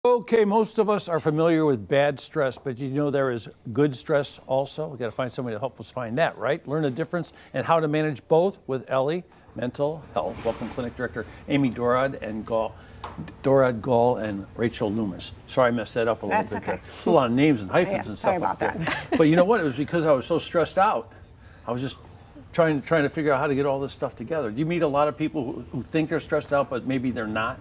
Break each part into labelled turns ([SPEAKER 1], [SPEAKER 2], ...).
[SPEAKER 1] Okay, most of us are familiar with bad stress, but you know there is good stress also. We got to find somebody to help us find that, right? Learn the difference and how to manage both with Ellie, mental health. Welcome, Clinic Director Amy Dorad Gall and Rachel Loomis. Sorry I messed that up a little bit.
[SPEAKER 2] Okay.
[SPEAKER 1] There's a lot of names and hyphens and stuff like that. But you know what? It was because I was so stressed out. I was just trying to figure out how to get all this stuff together. Do you meet a lot of people who think they're stressed out, but maybe they're not?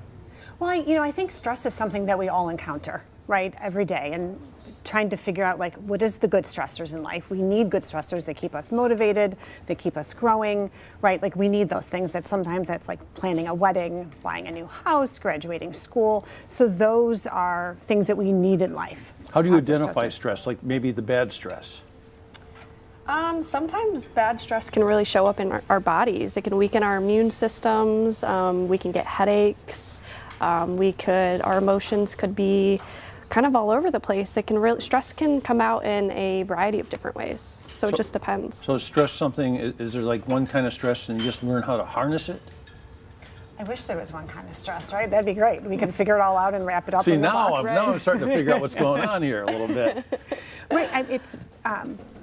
[SPEAKER 2] Well, I think stress is something that we all encounter, right, every day, and trying to figure out, like, what is the good stressors in life? We need good stressors that keep us motivated, that keep us growing, right? Like, we need those things that sometimes that's like planning a wedding, buying a new house, graduating school. So those are things that we need in life.
[SPEAKER 1] How do you identify stress, like maybe the bad stress?
[SPEAKER 3] Sometimes bad stress can really show up in our bodies. It can weaken our immune systems. We can get headaches. Our emotions could be kind of all over the place. Stress can come out in a variety of different ways. So it just depends.
[SPEAKER 1] So is stress something, is there like one kind of stress and you just learn how to harness it?
[SPEAKER 2] I wish there was one kind of stress, right? That'd be great. We can figure it all out and wrap it up
[SPEAKER 1] See,
[SPEAKER 2] in the
[SPEAKER 1] now
[SPEAKER 2] box.
[SPEAKER 1] I'm starting to figure out what's going on here a little bit.
[SPEAKER 2] Right,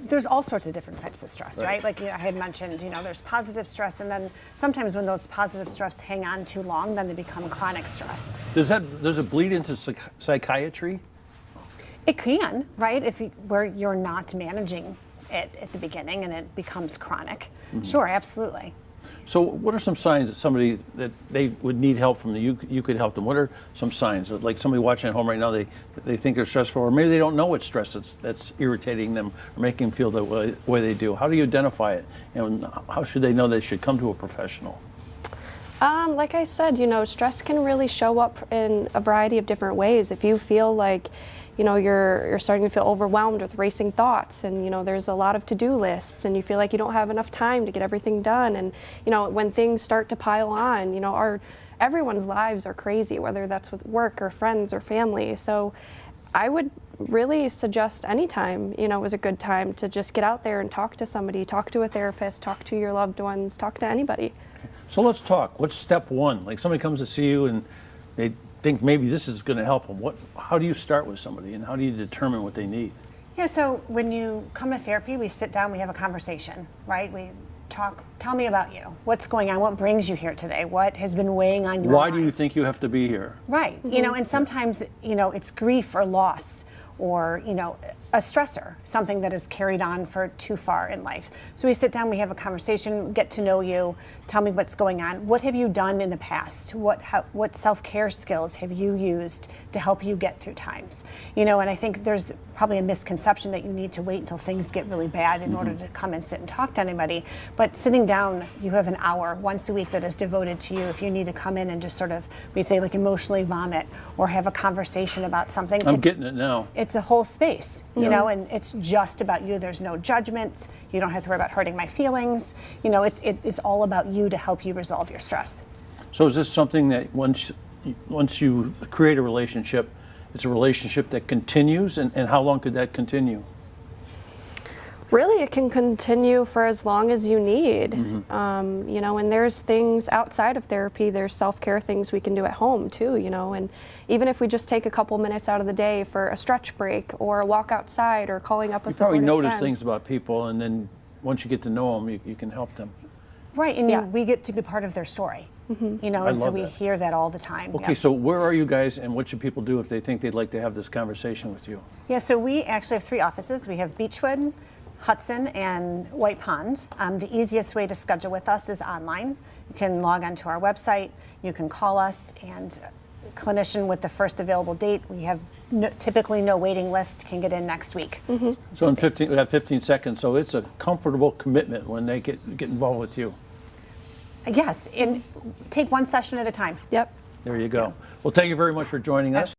[SPEAKER 2] there's all sorts of different types of stress, right? Like I had mentioned, there's positive stress, and then sometimes when those positive stress hang on too long, then they become chronic stress.
[SPEAKER 1] Does it bleed into psychiatry?
[SPEAKER 2] It can, right? Where you're not managing it at the beginning and it becomes chronic. Mm-hmm. Sure, absolutely.
[SPEAKER 1] So what are some signs that somebody that they would need help from you could help them? What are some signs? Like somebody watching at home right now, they think they're stressful, or maybe they don't know what stress that's irritating them or making them feel the way they do. How do you identify it? And how should they know they should come to a professional?
[SPEAKER 3] Like I said, stress can really show up in a variety of different ways. If you feel like you're starting to feel overwhelmed with racing thoughts, and there's a lot of to-do lists, and you feel like you don't have enough time to get everything done, and when things start to pile on, everyone's lives are crazy, whether that's with work or friends or family. So I would really suggest anytime is a good time to just get out there and talk to somebody, talk to a therapist, talk to your loved ones, talk to anybody.
[SPEAKER 1] So let's talk. What's step one? Like somebody comes to see you and they think maybe this is going to help them. How do you start with somebody, and how do you determine what they need?
[SPEAKER 2] Yeah, so when you come to therapy, we sit down, we have a conversation, right? We talk, tell me about you. What's going on? What brings you here today? What has been weighing on your mind?
[SPEAKER 1] Why do you think you have to be here?
[SPEAKER 2] Right, and sometimes, it's grief or loss or, a stressor, something that is carried on for too far in life. So we sit down, we have a conversation, get to know you, tell me what's going on. What have you done in the past? What self-care skills have you used to help you get through times? And I think there's probably a misconception that you need to wait until things get really bad in order to come and sit and talk to anybody. But sitting down, you have an hour once a week that is devoted to you. If you need to come in and just sort of, we say, like emotionally vomit or have a conversation about something.
[SPEAKER 1] I'm getting it now.
[SPEAKER 2] It's a whole space. And it's just about you. There's no judgments. You don't have to worry about hurting my feelings. It is all about you to help you resolve your stress.
[SPEAKER 1] So is this something that once you create a relationship, it's a relationship that continues, and how long could that continue?
[SPEAKER 3] Really, it can continue for as long as you need. And there's things outside of therapy, there's self-care things we can do at home too, and even if we just take a couple minutes out of the day for a stretch break or a walk outside or calling up a supportive friend.
[SPEAKER 1] You probably notice things about people, and then once you get to know them, you can help them.
[SPEAKER 2] Right, and we get to be part of their story, and so we hear that all the time.
[SPEAKER 1] Okay, so where are you guys, and what should people do if they think they'd like to have this conversation with you?
[SPEAKER 2] Yeah, so we actually have 3 offices. We have Beechwood, Hudson, and White Pond. The easiest way to schedule with us is online. You can log onto our website, you can call us, and a clinician with the first available date. We have typically no waiting list, can get in next week.
[SPEAKER 1] So we have 15 seconds, so it's a comfortable commitment when they get involved with you.
[SPEAKER 2] Yes, and take one session at a time.
[SPEAKER 3] Yep.
[SPEAKER 1] There you go. Well, thank you very much for joining us.